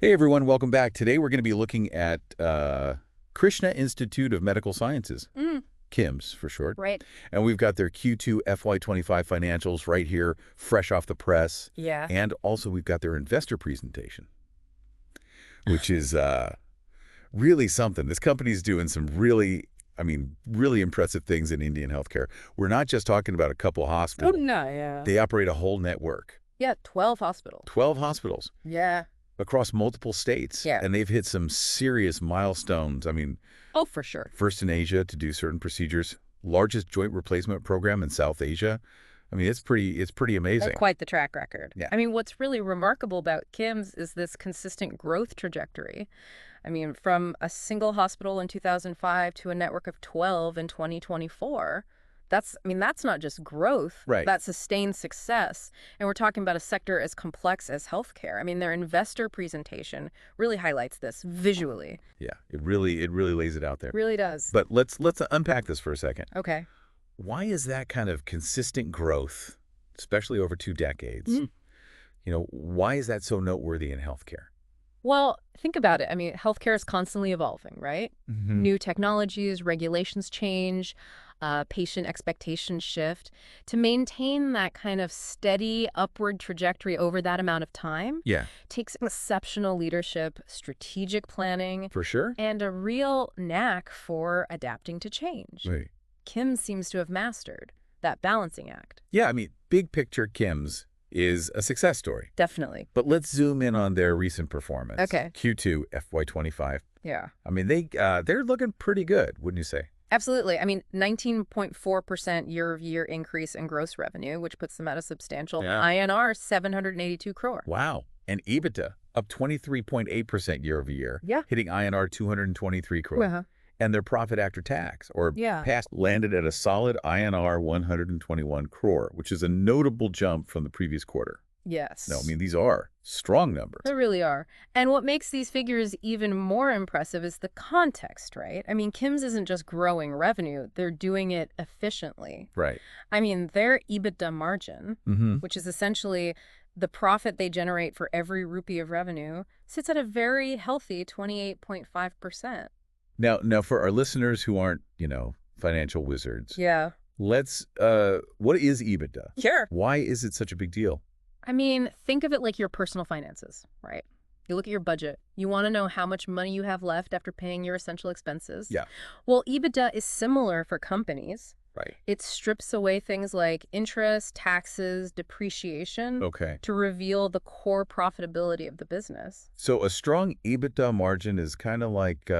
Hey everyone, welcome back. Today we're going to be looking at Krishna Institute of Medical Sciences, KIMS for short. Right. And we've got their Q2 FY25 financials right here, fresh off the press. Yeah. And also we've got their investor presentation, which is really something. This company's doing some really impressive things in Indian healthcare. We're not just talking about a couple hospitals. Oh, no, yeah. They operate a whole network. Yeah, 12 hospitals. 12 hospitals. Yeah. Across multiple states. Yeah. And they've hit some serious milestones. Oh, for sure. First in Asia to do certain procedures, largest joint replacement program in South Asia. It's pretty amazing. Quite the track record. Yeah. What's really remarkable about KIMS is this consistent growth trajectory. From a single hospital in 2005 to a network of 12 in 2024. That's not just growth. Right. That's sustained success. And we're talking about a sector as complex as healthcare. Their investor presentation really highlights this visually. Yeah, it really lays it out there. Really does. But let's unpack this for a second. Okay. Why is that kind of consistent growth, especially over 2 decades, why is that so noteworthy in healthcare? Well, think about it. Healthcare is constantly evolving, right? Mm-hmm. New technologies, regulations change, patient expectations shift. To maintain that kind of steady upward trajectory over that amount of time takes exceptional leadership, strategic planning, For sure. and a real knack for adapting to change. Right. KIMS seems to have mastered that balancing act. Yeah, big picture KIMS is a success story. Definitely. But let's zoom in on their recent performance. Okay. Q2 FY25. Yeah. They're looking pretty good, wouldn't you say? Absolutely. 19.4% year-over-year increase in gross revenue, which puts them at a substantial INR 782 crore. Wow. And EBITDA up 23.8% year-over-year, hitting INR 223 crore. Uh-huh. And their profit after tax, Yeah. past, landed at a solid INR 121 crore, which is a notable jump from the previous quarter. Yes. No, these are strong numbers. They really are. And what makes these figures even more impressive is the context, right? KIMS isn't just growing revenue, they're doing it efficiently. Right. Their EBITDA margin, which is essentially the profit they generate for every rupee of revenue, sits at a very healthy 28.5%. Now, for our listeners who aren't, financial wizards, Yeah. let's, what is EBITDA? Sure. Why is it such a big deal? Think of it like your personal finances, right? You look at your budget. You want to know how much money you have left after paying your essential expenses. Yeah. Well, EBITDA is similar for companies. Right. It strips away things like interest, taxes, depreciation to reveal the core profitability of the business. So a strong EBITDA margin is kind of like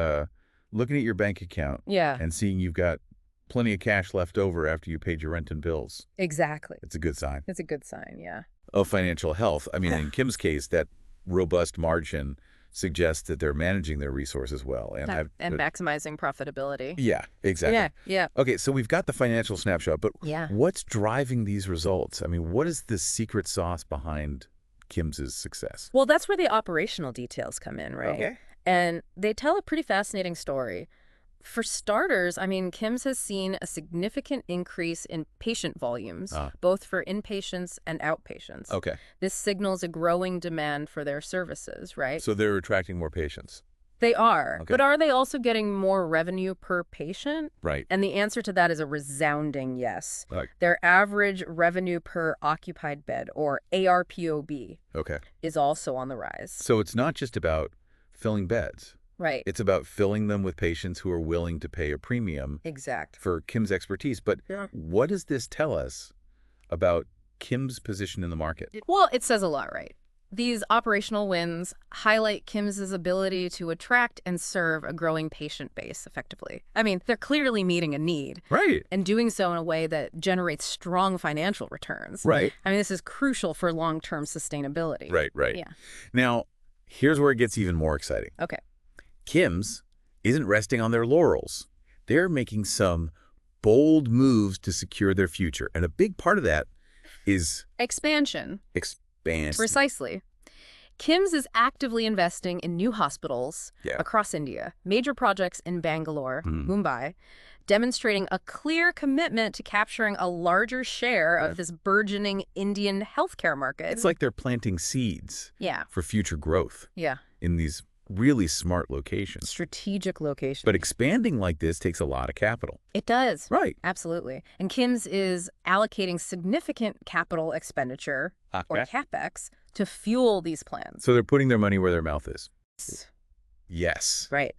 looking at your bank account and seeing you've got plenty of cash left over after you paid your rent and bills. Exactly. It's a good sign. It's a good sign, yeah. Of financial health. In Kim's case, that robust margin suggests that they're managing their resources well. And maximizing profitability. Yeah, exactly. Yeah. Okay, so we've got the financial snapshot, but Yeah. what's driving these results? What is the secret sauce behind Kim's success? Well, that's where the operational details come in, right? Okay. And they tell a pretty fascinating story. For starters, KIMS has seen a significant increase in patient volumes, both for inpatients and outpatients. Okay. This signals a growing demand for their services, right? So they're attracting more patients. They are. Okay. But are they also getting more revenue per patient? Right. And the answer to that is a resounding yes. Right. Their average revenue per occupied bed, or ARPOB, is also on the rise. So it's not just about filling beds. Right. It's about filling them with patients who are willing to pay a premium for Kim's expertise. But what does this tell us about Kim's position in the market? Well, it says a lot, right? These operational wins highlight KIMS's ability to attract and serve a growing patient base effectively. They're clearly meeting a need. Right. And doing so in a way that generates strong financial returns. Right. This is crucial for long-term sustainability. Right. Yeah. Now, here's where it gets even more exciting. Okay. KIMS isn't resting on their laurels. They're making some bold moves to secure their future. And a big part of that is Expansion. Precisely. KIMS is actively investing in new hospitals across India, major projects in Bangalore, Mumbai, demonstrating a clear commitment to capturing a larger share of this burgeoning Indian healthcare market. It's like they're planting seeds for future growth. Yeah. in these really smart locations. Strategic locations. But expanding like this takes a lot of capital. It does. Right. Absolutely. And KIMS is allocating significant capital expenditure, or CapEx, to fuel these plans. So they're putting their money where their mouth is. Yes. Right.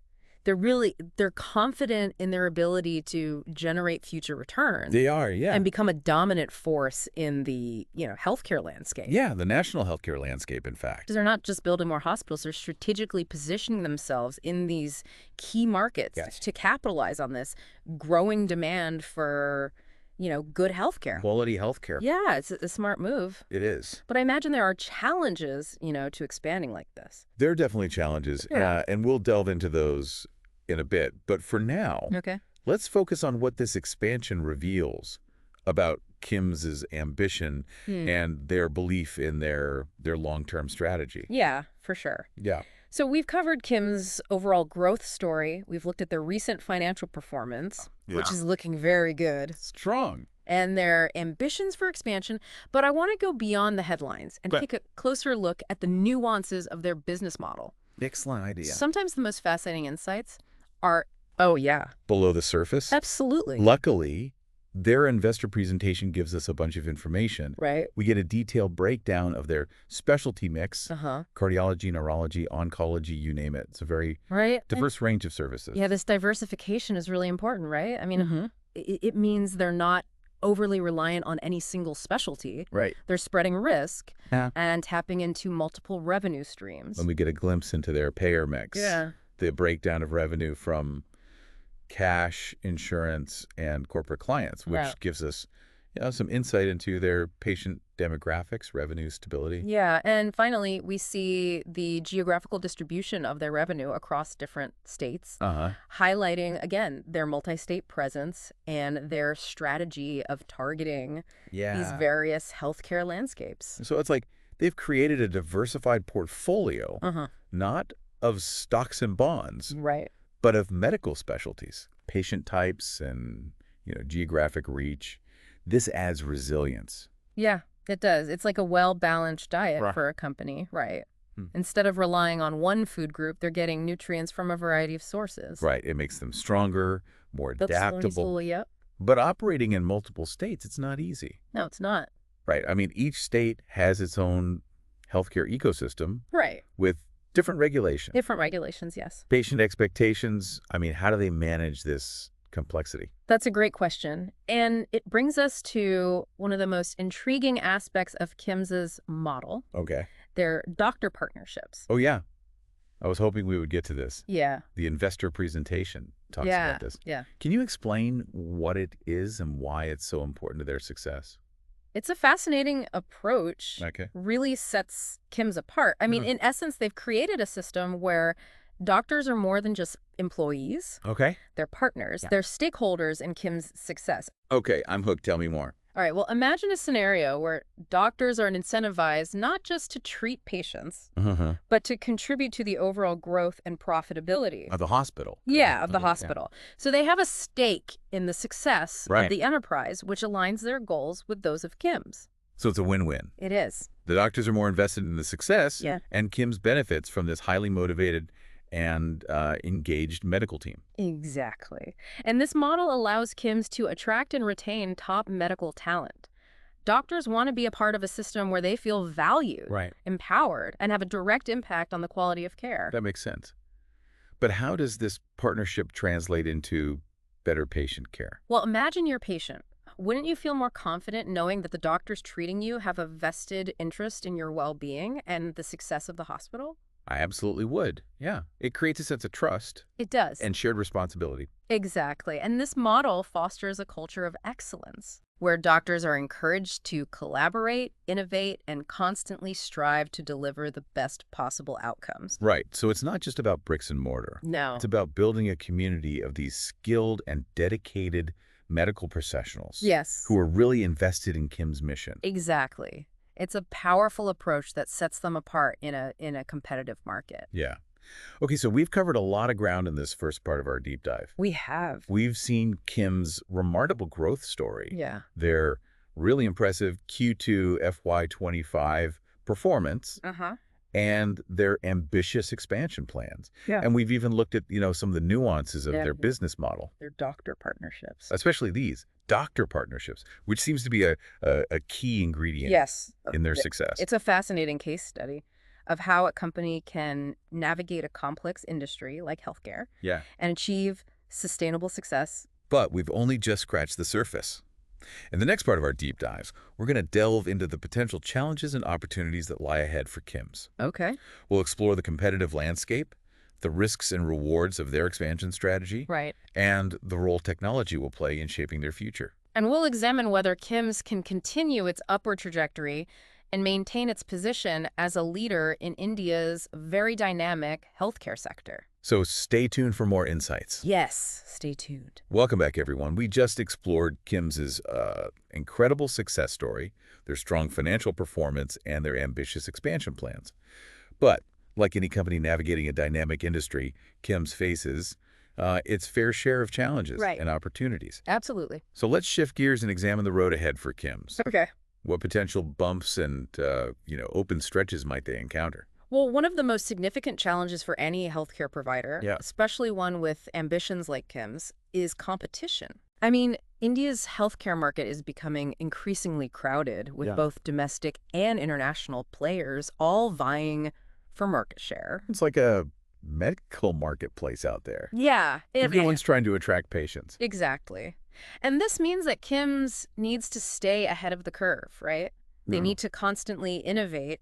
They're confident in their ability to generate future returns. They are, yeah. And become a dominant force in the, healthcare landscape. Yeah, the national healthcare landscape, in fact. Because they're not just building more hospitals, they're strategically positioning themselves in these key markets to capitalize on this growing demand for, good healthcare. Quality healthcare. Yeah, it's a smart move. It is. But I imagine there are challenges, to expanding like this. There are definitely challenges, and we'll delve into those in a bit. But for now, let's focus on what this expansion reveals about KIMS's ambition and their belief in their long-term strategy. Yeah, for sure. Yeah. So we've covered KIMS' overall growth story. We've looked at their recent financial performance, which is looking very good. Strong. And their ambitions for expansion. But I want to go beyond the headlines and take a closer look at the nuances of their business model. Excellent idea. Sometimes the most fascinating insights are, below the surface? Absolutely. Luckily, their investor presentation gives us a bunch of information. Right. We get a detailed breakdown of their specialty mix, cardiology, neurology, oncology, you name it. It's a very diverse range of services. Yeah, this diversification is really important, right? I mean, it means they're not overly reliant on any single specialty. Right. They're spreading risk and tapping into multiple revenue streams. And we get a glimpse into their payer mix. Yeah. The breakdown of revenue from cash, insurance, and corporate clients, which gives us some insight into their patient demographics, revenue stability. Yeah, and finally, we see the geographical distribution of their revenue across different states, highlighting, again, their multi-state presence and their strategy of targeting these various healthcare landscapes. So it's like they've created a diversified portfolio, not of stocks and bonds, but of medical specialties, patient types, and geographic reach. This adds resilience. Yeah, it does. It's like a well-balanced diet for a company, right? Instead of relying on one food group, they're getting nutrients from a variety of sources. Right. It makes them stronger, more adaptable. Slowly, But operating in multiple states, it's not easy. No, it's not. Right. I mean, each state has its own healthcare ecosystem. Right. With different regulations. Different regulations, yes. Patient expectations. I mean, how do they manage this complexity? That's a great question. And it brings us to one of the most intriguing aspects of KIMS's model. Okay. Their doctor partnerships. Oh, yeah. I was hoping we would get to this. Yeah. The investor presentation talks about this. Yeah. Can you explain what it is and why it's so important to their success? It's a fascinating approach. Okay. Really sets KIMS apart. I mean, in essence, they've created a system where doctors are more than just employees. Okay. They're partners. They're stakeholders in KIMS' success. Okay, I'm hooked. Tell me more. All right, well, imagine a scenario where doctors are incentivized not just to treat patients, but to contribute to the overall growth and profitability. Of the hospital. Yeah, of the hospital. Yeah. So they have a stake in the success of the enterprise, which aligns their goals with those of KIMS. So it's a win-win. It is. The doctors are more invested in the success, and KIMS benefits from this highly motivated and engaged medical team. Exactly. And this model allows KIMS to attract and retain top medical talent. Doctors want to be a part of a system where they feel valued, empowered, and have a direct impact on the quality of care. That makes sense. But how does this partnership translate into better patient care? Well, imagine you're a patient. Wouldn't you feel more confident knowing that the doctors treating you have a vested interest in your well-being and the success of the hospital? I absolutely would. Yeah. It creates a sense of trust. It does. And shared responsibility. Exactly. And this model fosters a culture of excellence, where doctors are encouraged to collaborate, innovate, and constantly strive to deliver the best possible outcomes. Right. So it's not just about bricks and mortar. No. It's about building a community of these skilled and dedicated medical professionals. Who are really invested in KIMS' mission. Exactly. It's a powerful approach that sets them apart in a competitive market. Yeah. Okay, so we've covered a lot of ground in this first part of our deep dive. We have. We've seen KIMS' remarkable growth story. Yeah. Their really impressive Q2 FY25 performance. and their ambitious expansion plans. Yeah. And we've even looked at, some of the nuances of their business model. Their doctor partnerships. Especially these doctor partnerships, which seems to be a key ingredient in their success. It's a fascinating case study of how a company can navigate a complex industry like healthcare and achieve sustainable success. But we've only just scratched the surface. In the next part of our deep dives, we're going to delve into the potential challenges and opportunities that lie ahead for KIMS. Okay. We'll explore the competitive landscape, the risks and rewards of their expansion strategy, and the role technology will play in shaping their future. And we'll examine whether KIMS can continue its upward trajectory and maintain its position as a leader in India's very dynamic healthcare sector. So stay tuned for more insights. Yes, stay tuned. Welcome back, everyone. We just explored KIMS's incredible success story, their strong financial performance, and their ambitious expansion plans. But like any company navigating a dynamic industry, KIMS faces its fair share of challenges and opportunities. Absolutely. So let's shift gears and examine the road ahead for KIMS. Okay. What potential bumps and, open stretches might they encounter? Well, one of the most significant challenges for any healthcare provider, especially one with ambitions like KIMS, is competition. I mean, India's healthcare market is becoming increasingly crowded with both domestic and international players all vying for market share. It's like a medical marketplace out there. Yeah. Everyone's trying to attract patients. Exactly. And this means that KIMS needs to stay ahead of the curve, right? They need to constantly innovate,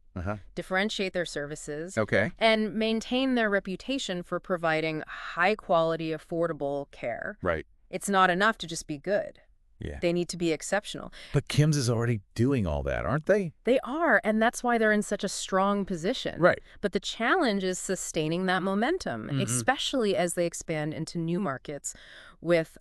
differentiate their services, and maintain their reputation for providing high-quality, affordable care. Right. It's not enough to just be good. Yeah. They need to be exceptional. But KIMS is already doing all that, aren't they? They are, and that's why they're in such a strong position. Right. But the challenge is sustaining that momentum, especially as they expand into new markets with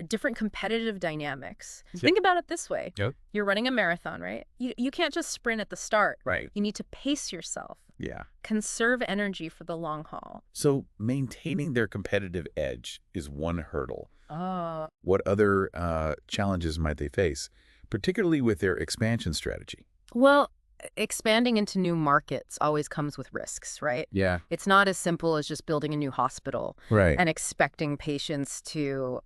different competitive dynamics. Think about it this way. You're running a marathon, right? You can't just sprint at the start. Right. You need to pace yourself. Yeah. Conserve energy for the long haul. So maintaining their competitive edge is one hurdle. Oh. What other challenges might they face, particularly with their expansion strategy? Well, expanding into new markets always comes with risks, right? Yeah. It's not as simple as just building a new hospital and expecting patients to,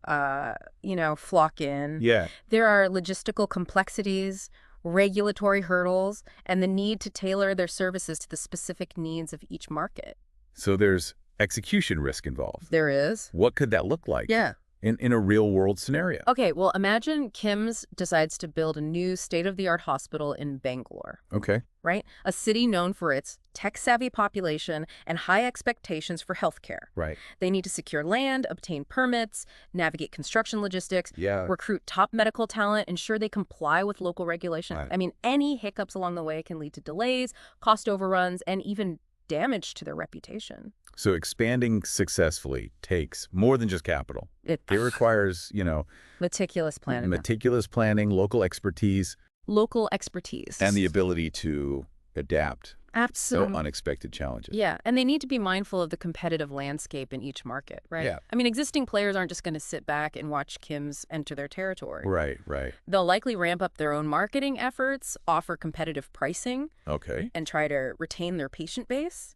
flock in. Yeah. There are logistical complexities, regulatory hurdles, and the need to tailor their services to the specific needs of each market. So there's execution risk involved. There is. What could that look like? Yeah. In a real-world scenario? Okay, well, imagine KIMS decides to build a new state-of-the-art hospital in Bangalore. Okay. Right? A city known for its tech-savvy population and high expectations for healthcare. Right. They need to secure land, obtain permits, navigate construction logistics, recruit top medical talent, ensure they comply with local regulation. Right. I mean, any hiccups along the way can lead to delays, cost overruns, and even damage to their reputation. So expanding successfully takes more than just capital. It requires, meticulous planning, local expertise. And the ability to adapt. Absolutely. So unexpected challenges. Yeah, and they need to be mindful of the competitive landscape in each market, right? Yeah. I mean, existing players aren't just going to sit back and watch KIMS enter their territory. Right, right. They'll likely ramp up their own marketing efforts, offer competitive pricing, and try to retain their patient base.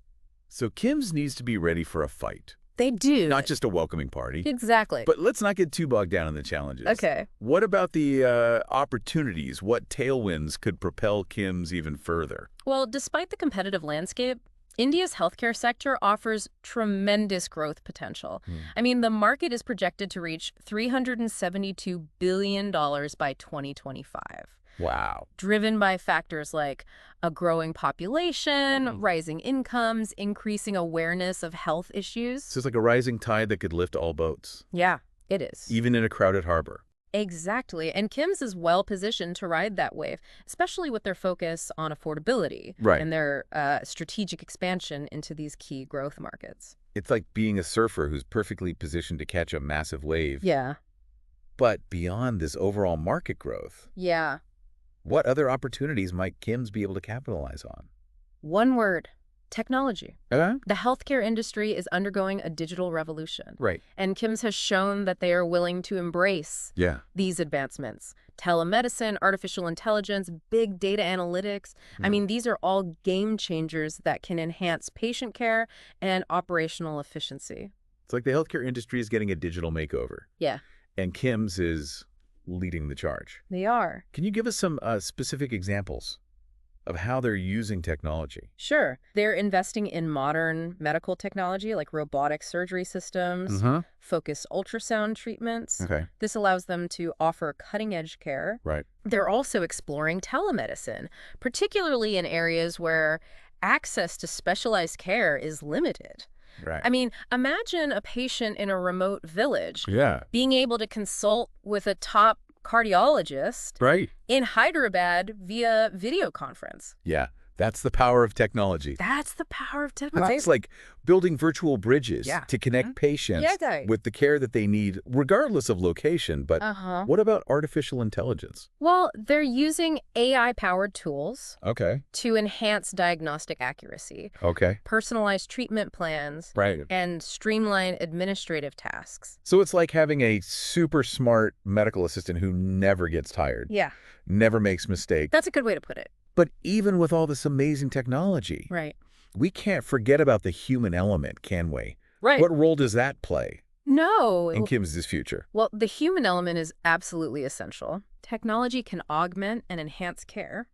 So KIMS needs to be ready for a fight. They do. Not just a welcoming party. Exactly. But let's not get too bogged down in the challenges. Okay. What about the opportunities? What tailwinds could propel KIMS even further? Well, despite the competitive landscape, India's healthcare sector offers tremendous growth potential. I mean, the market is projected to reach $372 billion by 2025. Wow. Driven by factors like a growing population, rising incomes, increasing awareness of health issues. So it's like a rising tide that could lift all boats. Yeah, it is. Even in a crowded harbor. Exactly. And KIMS is well positioned to ride that wave, especially with their focus on affordability and their strategic expansion into these key growth markets. It's like being a surfer who's perfectly positioned to catch a massive wave. Yeah. But beyond this overall market growth, what other opportunities might KIMS be able to capitalize on? One word: Technology. The healthcare industry is undergoing a digital revolution. Right. And KIMS has shown that they are willing to embrace these advancements. Telemedicine, artificial intelligence, big data analytics. I mean, these are all game changers that can enhance patient care and operational efficiency. It's like the healthcare industry is getting a digital makeover. Yeah. And KIMS is leading the charge. They are. Can you give us some specific examples of how they're using technology? Sure. They're investing in modern medical technology like robotic surgery systems, focused ultrasound treatments. This allows them to offer cutting-edge care. Right. They're also exploring telemedicine, particularly in areas where access to specialized care is limited. Right. I mean, imagine a patient in a remote village being able to consult with a top cardiologist in Hyderabad via video conference. Yeah, that's the power of technology. That's the power of technology. It's like building virtual bridges to connect patients with the care that they need, regardless of location. But what about artificial intelligence? Well, they're using AI-powered tools to enhance diagnostic accuracy, personalized treatment plans, and streamline administrative tasks. So it's like having a super smart medical assistant who never gets tired, never makes mistakes. That's a good way to put it. But even with all this amazing technology, we can't forget about the human element, can we? What role does that play in KIMS' future? Well, the human element is absolutely essential. Technology can augment and enhance care,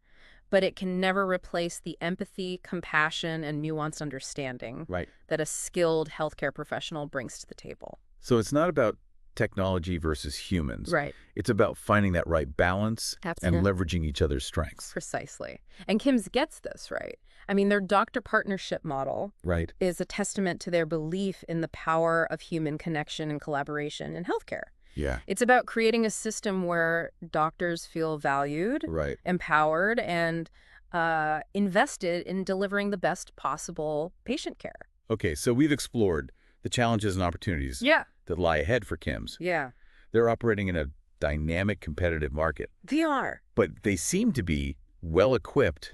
but it can never replace the empathy, compassion, and nuanced understanding that a skilled healthcare professional brings to the table. So it's not about technology versus humans. It's about finding that right balance and leveraging each other's strengths. Precisely. And KIMS gets this right. I mean, their doctor partnership model is a testament to their belief in the power of human connection and collaboration in healthcare. It's about creating a system where doctors feel valued, empowered, and invested in delivering the best possible patient care. Okay, so we've explored the challenges and opportunities that lie ahead for KIMS. They're operating in a dynamic, competitive market. They are. But they seem to be well-equipped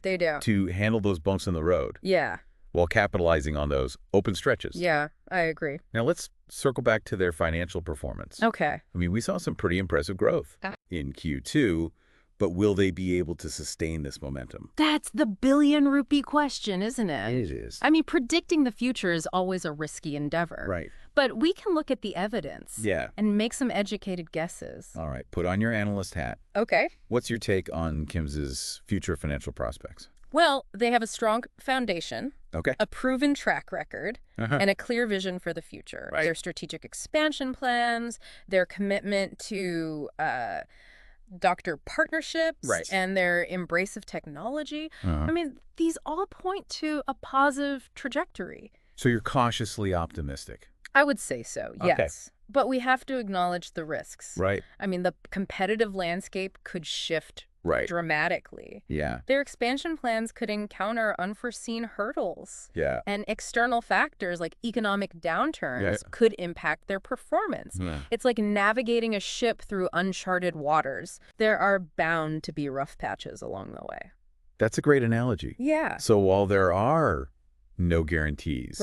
they do. to handle those bumps in the road while capitalizing on those open stretches. I agree. Now, let's circle back to their financial performance. I mean, we saw some pretty impressive growth in Q2, but will they be able to sustain this momentum? That's the billion-rupee question, isn't it? It is. I mean, predicting the future is always a risky endeavor. But we can look at the evidence and make some educated guesses. All right, put on your analyst hat. What's your take on KIMS' future financial prospects? Well, they have a strong foundation, a proven track record, and a clear vision for the future. Their strategic expansion plans, their commitment to doctor partnerships, and their embrace of technology. I mean, these all point to a positive trajectory. So you're cautiously optimistic? I would say so, yes. But we have to acknowledge the risks. I mean, the competitive landscape could shift dramatically. Their expansion plans could encounter unforeseen hurdles. And external factors like economic downturns could impact their performance. It's like navigating a ship through uncharted waters. There are bound to be rough patches along the way. That's a great analogy. So while there are no guarantees,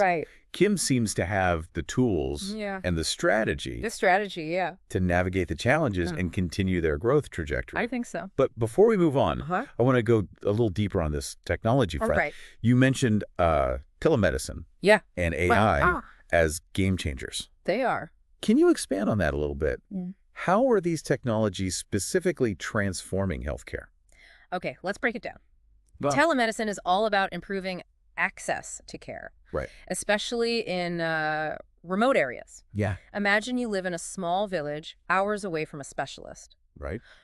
KIMS seems to have the tools and the strategy to navigate the challenges and continue their growth trajectory. I think so. But before we move on, I want to go a little deeper on this technology front. You mentioned telemedicine and AI as game changers. They are. Can you expand on that a little bit? How are these technologies specifically transforming healthcare? Okay, let's break it down. Telemedicine is all about improving access to care, especially in remote areas. Imagine you live in a small village hours away from a specialist.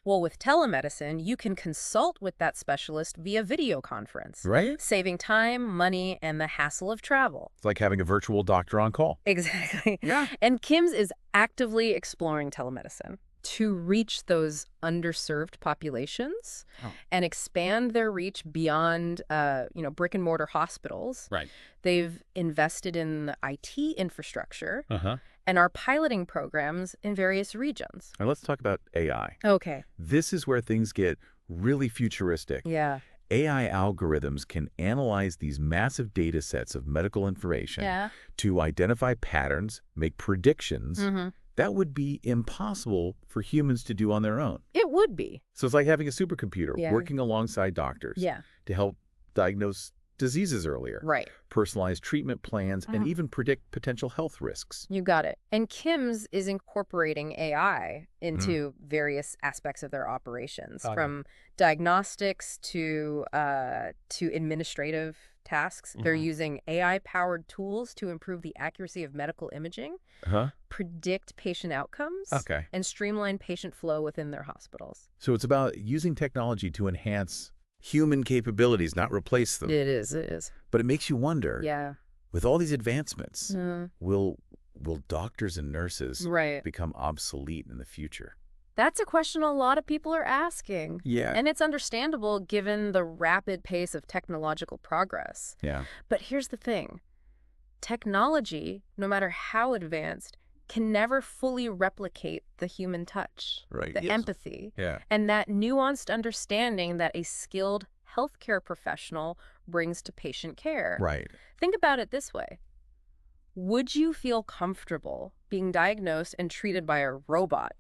Well, with telemedicine, you can consult with that specialist via video conference, saving time, money, and the hassle of travel. It's like having a virtual doctor on call. Exactly. And KIMS is actively exploring telemedicine to reach those underserved populations and expand their reach beyond, brick and mortar hospitals. They've invested in the IT infrastructure and are piloting programs in various regions. Now let's talk about AI. Okay. This is where things get really futuristic. AI algorithms can analyze these massive data sets of medical information to identify patterns, make predictions. That would be impossible for humans to do on their own. It would be. So it's like having a supercomputer working alongside doctors to help diagnose diseases earlier, personalize treatment plans, and even predict potential health risks. You got it. And KIMS is incorporating AI into various aspects of their operations, from diagnostics to administrative tasks. They're using AI-powered tools to improve the accuracy of medical imaging, predict patient outcomes, and streamline patient flow within their hospitals. So it's about using technology to enhance human capabilities, not replace them. It is. But it makes you wonder, with all these advancements, will doctors and nurses become obsolete in the future? That's a question a lot of people are asking. Yeah. And it's understandable given the rapid pace of technological progress. Yeah. But here's the thing. Technology, no matter how advanced, can never fully replicate the human touch, the empathy, and that nuanced understanding that a skilled healthcare professional brings to patient care. Think about it this way. Would you feel comfortable being diagnosed and treated by a robot?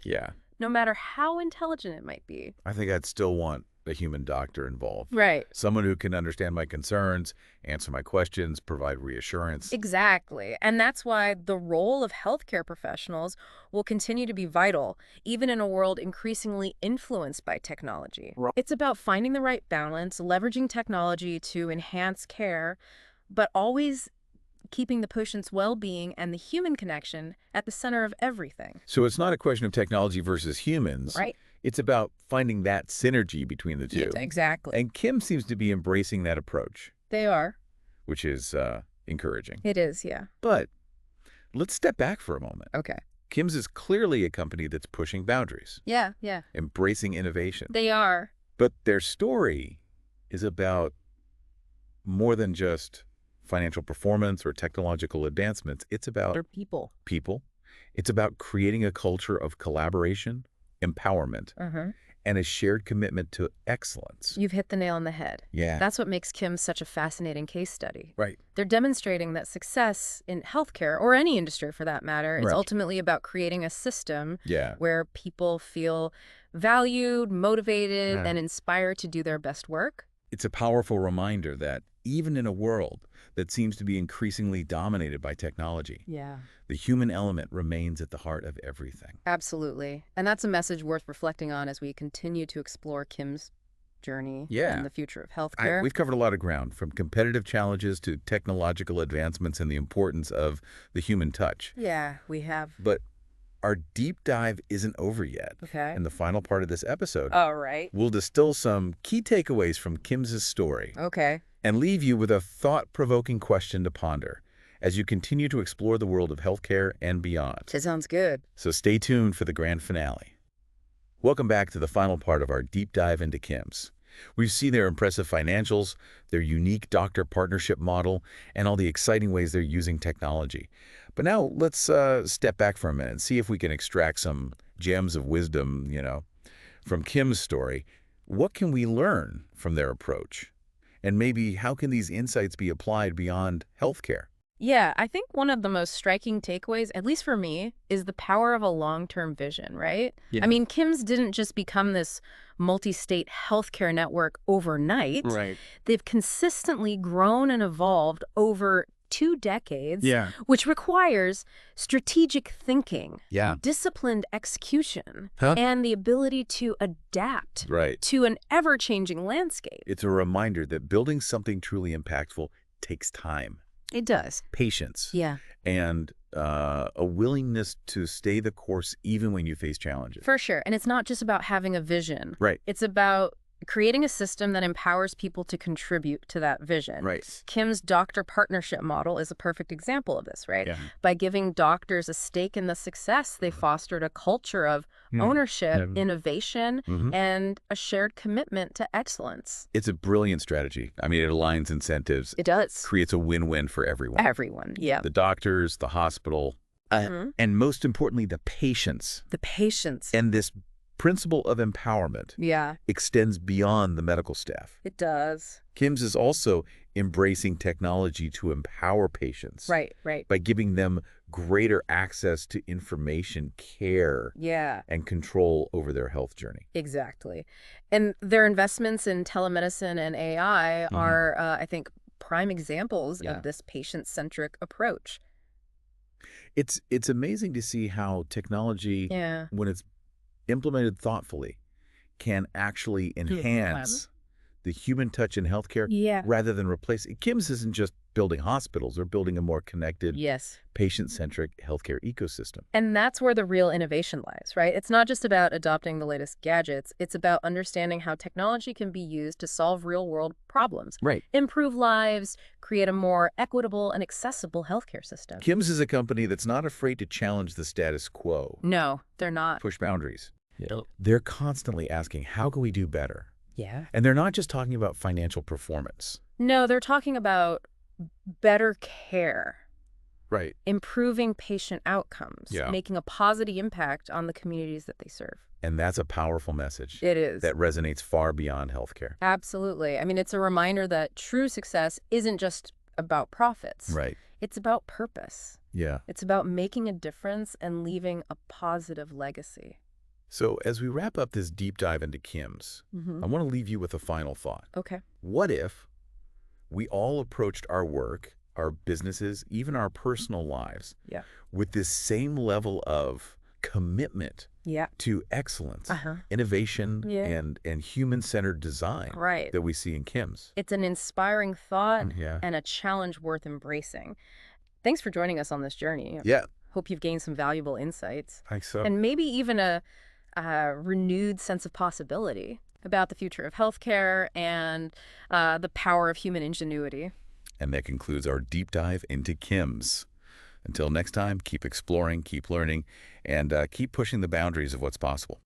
No matter how intelligent it might be. I think I'd still want a human doctor involved. Someone who can understand my concerns, answer my questions, provide reassurance. Exactly. And that's why the role of healthcare professionals will continue to be vital, even in a world increasingly influenced by technology. It's about finding the right balance, leveraging technology to enhance care, but always keeping the patient's well-being and the human connection at the center of everything. So it's not a question of technology versus humans. It's about finding that synergy between the two. Exactly. And KIMS seems to be embracing that approach. They are. Which is encouraging. It is, yeah. But let's step back for a moment. Okay. KIMS is clearly a company that's pushing boundaries. Yeah. Embracing innovation. They are. But their story is about more than just financial performance or technological advancements. It's about people. It's about creating a culture of collaboration, empowerment, and a shared commitment to excellence. You've hit the nail on the head. Yeah. That's what makes KIMS such a fascinating case study. Right. They're demonstrating that success in healthcare, or any industry for that matter, is ultimately about creating a system where people feel valued, motivated, and inspired to do their best work. It's a powerful reminder that even in a world that seems to be increasingly dominated by technology, the human element remains at the heart of everything. Absolutely. And that's a message worth reflecting on as we continue to explore KIMS' journey and the future of healthcare. We've covered a lot of ground, from competitive challenges to technological advancements and the importance of the human touch. Yeah, we have. But our deep dive isn't over yet. In the final part of this episode, we'll distill some key takeaways from KIMS' story. And leave you with a thought-provoking question to ponder as you continue to explore the world of healthcare and beyond. That sounds good. So stay tuned for the grand finale. Welcome back to the final part of our deep dive into KIMS. We've seen their impressive financials, their unique doctor partnership model, and all the exciting ways they're using technology. But now let's step back for a minute and see if we can extract some gems of wisdom, from KIMS' story. What can we learn from their approach? And maybe how can these insights be applied beyond healthcare? Yeah, I think one of the most striking takeaways, at least for me, is the power of a long-term vision, right? I mean, KIMS didn't just become this multi-state healthcare network overnight. They've consistently grown and evolved over 2 decades, which requires strategic thinking, disciplined execution, and the ability to adapt to an ever-changing landscape. It's a reminder that building something truly impactful takes time. It does. Patience. And a willingness to stay the course even when you face challenges. For sure. And it's not just about having a vision. It's about creating a system that empowers people to contribute to that vision. KIMS' doctor partnership model is a perfect example of this, By giving doctors a stake in the success, they fostered a culture of ownership, innovation, and a shared commitment to excellence. It's a brilliant strategy. I mean, it aligns incentives. It does. Creates a win-win for everyone. The doctors, the hospital, and most importantly, the patients. The patients. And this principle of empowerment extends beyond the medical staff. It does. KIMS is also embracing technology to empower patients. Right. By giving them greater access to information, care, and control over their health journey. Exactly. And their investments in telemedicine and AI are, I think, prime examples of this patient-centric approach. It's amazing to see how technology, when it's implemented thoughtfully, can actually enhance the human touch in healthcare rather than replace it. KIMS isn't just building hospitals. They're building a more connected, patient-centric healthcare ecosystem. And that's where the real innovation lies, right? It's not just about adopting the latest gadgets. It's about understanding how technology can be used to solve real-world problems, improve lives, create a more equitable and accessible healthcare system. KIMS is a company that's not afraid to challenge the status quo. No, they're not. Push boundaries. They're constantly asking, how can we do better? Yeah. And they're not just talking about financial performance. No, they're talking about better care. Right. Improving patient outcomes, making a positive impact on the communities that they serve. And that's a powerful message. It is. That resonates far beyond healthcare. Absolutely. I mean, it's a reminder that true success isn't just about profits. Right. It's about purpose. Yeah. It's about making a difference and leaving a positive legacy. So as we wrap up this deep dive into KIMS, I want to leave you with a final thought. Okay. What if we all approached our work, our businesses, even our personal lives with this same level of commitment to excellence, innovation, and human-centered design that we see in KIMS? It's an inspiring thought and a challenge worth embracing. Thanks for joining us on this journey. Hope you've gained some valuable insights. Thanks so. And maybe even a renewed sense of possibility about the future of healthcare and the power of human ingenuity. And that concludes our deep dive into KIMS. Until next time, keep exploring, keep learning, and keep pushing the boundaries of what's possible.